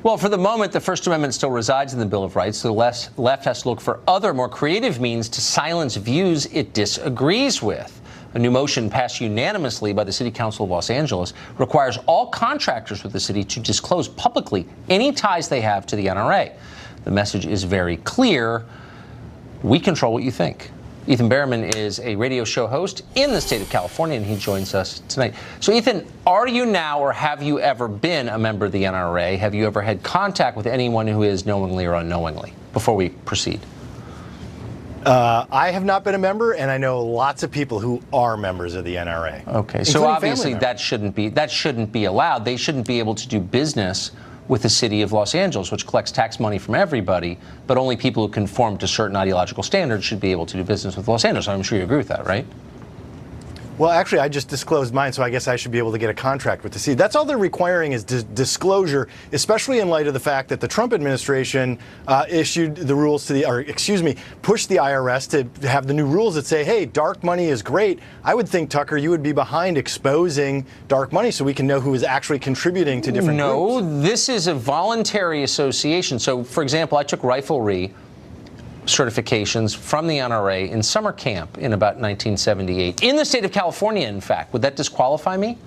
Well, for the moment, the First Amendment still resides in the Bill of Rights, so the left has to look for other, more creative means to silence views it disagrees with. A new motion passed unanimously by the City Council of Los Angeles requires all contractors with the city to disclose publicly any ties they have to the NRA. The message is very clear. We control what you think. Ethan Bearman is a radio show host in the state of California, and he joins us tonight. So, Ethan, are you now or have you ever been a member of the NRA? Have you ever had contact with anyone who is knowingly or unknowingly? Before we proceed. I have not been a member, and I know lots of people who are members of the NRA. Okay, so obviously that shouldn't be allowed. They shouldn't be able to do business with the city of Los Angeles, which collects tax money from everybody, but only people who conform to certain ideological standards should be able to do business with Los Angeles. I'm sure you agree with that, right? Well, actually, I just disclosed mine, so I guess I should be able to get a contract with the city. That's all they're requiring is disclosure, especially in light of the fact that the Trump administration issued the rules to pushed the IRS to have the new rules that say, hey, dark money is great. I would think, Tucker, you would be behind exposing dark money so we can know who is actually contributing to different groups. No, this is a voluntary association. So, for example, I took riflery certifications from the NRA in summer camp in about 1978. In the state of California, in fact. Would that disqualify me?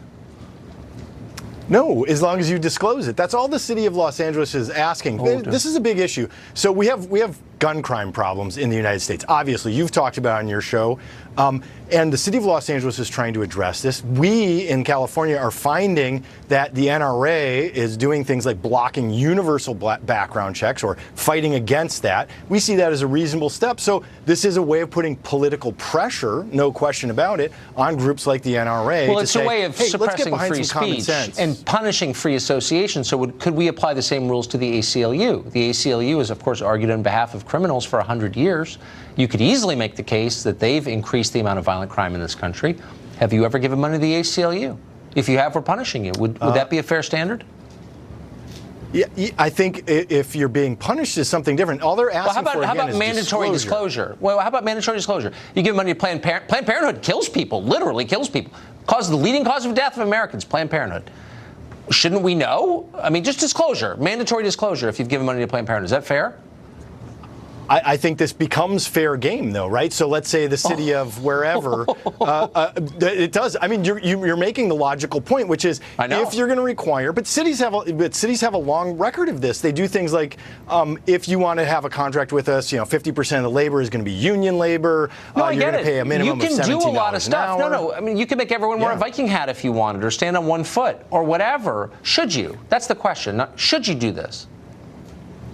No, as long as you disclose it. That's all the city of Los Angeles is asking. This is a big issue. So we have gun crime problems in the United States. Obviously, you've talked about it on your show. And the city of Los Angeles is trying to address this. We in California are finding that the NRA is doing things like blocking universal background checks or fighting against that. We see that as a reasonable step. So this is a way of putting political pressure, no question about it, on groups like the NRA. Well, it's a way of suppressing free speech and punishing free association. So could we apply the same rules to the ACLU? The ACLU has, of course, argued on behalf of criminals for 100 years. You could easily make the case that they've increased the amount of violent crime in this country. Have you ever given money to the ACLU? If you have, we're punishing you. Would that be a fair standard? Yeah, I think if you're being punished is something different. All they're asking for, how about mandatory disclosure? Well, how about mandatory disclosure? You give money to Planned Parenthood. Planned Parenthood kills people, literally kills people. The leading cause of death of Americans, Planned Parenthood. Shouldn't we know? I mean, just disclosure, mandatory disclosure if you've given money to Planned Parenthood. Is that fair? I think this becomes fair game, though, right? So let's say the city of wherever, it does. I mean, you're making the logical point, which is if you're going to require, but cities have a long record of this. They do things like if you want to have a contract with us, 50% of the labor is going to be union labor. No, you're going to pay a minimum of $17 an hour. You can do a lot of stuff. No. I mean, you can make everyone wear a Viking hat if you wanted, or stand on one foot, or whatever. Should you? That's the question. Should you do this?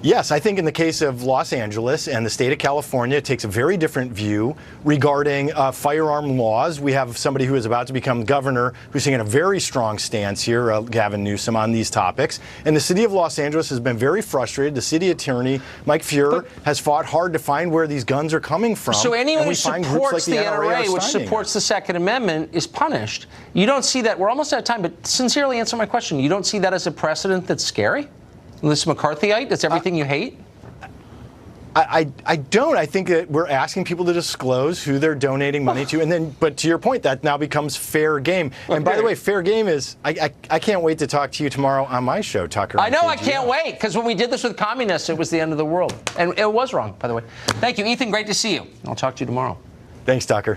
Yes, I think in the case of Los Angeles and the state of California, it takes a very different view regarding firearm laws. We have somebody who is about to become governor who's taking a very strong stance here, Gavin Newsom, on these topics. And the city of Los Angeles has been very frustrated. The city attorney, Mike Fuhrer, has fought hard to find where these guns are coming from. So anyone who supports the NRA, which supports the Second Amendment, is punished. You don't see that. We're almost out of time, but sincerely answer my question. You don't see that as a precedent that's scary? This McCarthyite, that's everything you hate? I don't. I think that we're asking people to disclose who they're donating money to, and then, but to your point, that now becomes fair game. And by the way, fair game is, I can't wait to talk to you tomorrow on my show, Tucker. I know, I can't wait, because when we did this with communists, it was the end of the world. And it was wrong, by the way. Thank you, Ethan. Great to see you. I'll talk to you tomorrow. Thanks, Tucker.